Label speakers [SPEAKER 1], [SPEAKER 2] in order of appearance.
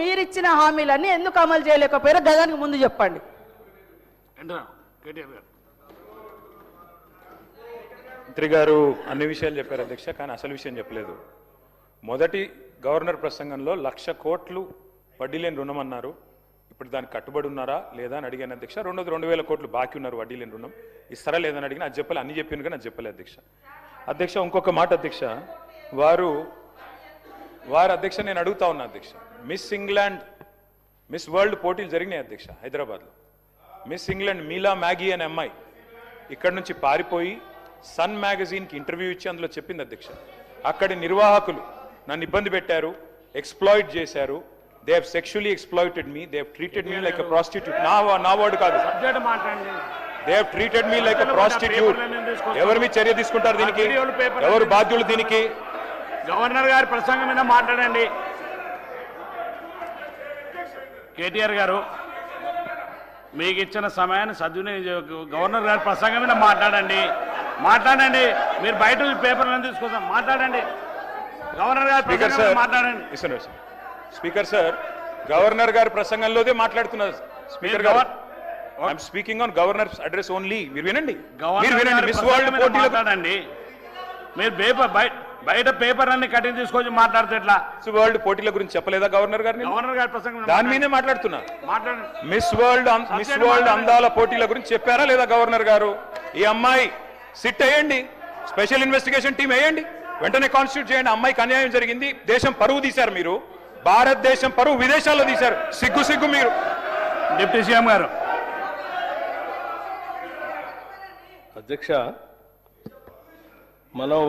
[SPEAKER 1] మీరిచ్చిన హామీలన్నీ ఎందుకు అమలు చేయలేకపోయారో గదానికి ముందు చెప్పండి.
[SPEAKER 2] మంత్రి గారు అన్ని విషయాలు చెప్పారు అధ్యక్ష, కానీ అసలు విషయం చెప్పలేదు. మొదటి గవర్నర్ ప్రసంగంలో 1,00,000 కోట్లు వడ్డీ లేని రుణం అన్నారు. ఇప్పుడు దానికి కట్టుబడి ఉన్నారా లేదా అని అడిగాను అధ్యక్ష. 2,000 కోట్లు బాకీ ఉన్నారు వడ్డీ లేని రుణం, ఇస్తారా లేదని అడిగినా అది చెప్పలే. అన్ని చెప్పింది కానీ అది చెప్పలేదు అధ్యక్ష. అధ్యక్ష ఇంకొక మాట అధ్యక్ష, వారు అధ్యక్ష నేను అడుగుతా ఉన్నా అధ్యక్ష, మిస్ ఇంగ్లాండ్ మిస్ వరల్డ్ పోటీలు జరిగినాయి అధ్యక్ష హైదరాబాద్లో. మిస్ ఇంగ్లాండ్ మీలా మ్యాగీ అనే అమ్మాయి ఇక్కడ నుంచి పారిపోయి సన్ మ్యాగజైన్కి ఇంటర్వ్యూ ఇచ్చి అందులో చెప్పింది అధ్యక్ష, అక్కడి నిర్వాహకులు నన్ను ఇబ్బంది పెట్టారు, ఎక్స్ప్లాయిట్ చేశారు, they have sexually exploited me, they have treated me like a prostitute. నా వర్డ్ కాదు, they have treated me like a prostitute. ఎవరి మీద చర్య తీసుకుంటారు దీనికి? ఎవరు బాధ్యులు దీనికి?
[SPEAKER 3] గవర్నర్ గారి ప్రసంగం మీద మాట్లాడండి. కేటీఆర్ గారు మీకు ఇచ్చిన సమయాన్ని సద్వినియోగం, గవర్నర్ గారి ప్రసంగం మీద మాట్లాడండి. మీరు బయట పేపర్లను తీసుకొస్తాం, మాట్లాడండి. గవర్నర్ గారి ప్రసంగం మాట్లాడండి.
[SPEAKER 2] స్పీకర్ సార్, గవర్నర్ గారి ప్రసంగంలోదే మాట్లాడుతున్నారు స్పీకర్ గారు. I'm speaking on governors address only. మీరు వినండి. మిస్ వరల్డ్ పోటీలో
[SPEAKER 3] మాట్లాడండి. మీరు బయట పేపర్ అన్ని కటింగ్ తీసుకొచ్చి మాట్లాడుతూ ఎట్లా?
[SPEAKER 2] వరల్డ్ పోటీల గురించి చెప్పలేదా గవర్నర్ గారిని?
[SPEAKER 3] గవర్నర్ గారి ప్రసంగం
[SPEAKER 2] దాని మీదే మాట్లాడుతున్నా. మిస్ వరల్డ్ అందాల పోటీల గురించి చెప్పారా లేదా గవర్నర్ గారు? ఈ అమ్మాయి సిట్ వేయండి, స్పెషల్ ఇన్వెస్టిగేషన్ టీం వేయండి, వెంటనే కాన్స్టిట్యూట్ చేయండి. అమ్మాయికి అన్యాయం జరిగింది, దేశం పరువు తీశారు మీరు, భారతదేశం పరువు విదేశాల్లో తీశారు. సిగ్గు మీరు.
[SPEAKER 3] డిప్యూటీ సీఎం గారు.
[SPEAKER 4] అధ్యక్ష, మనం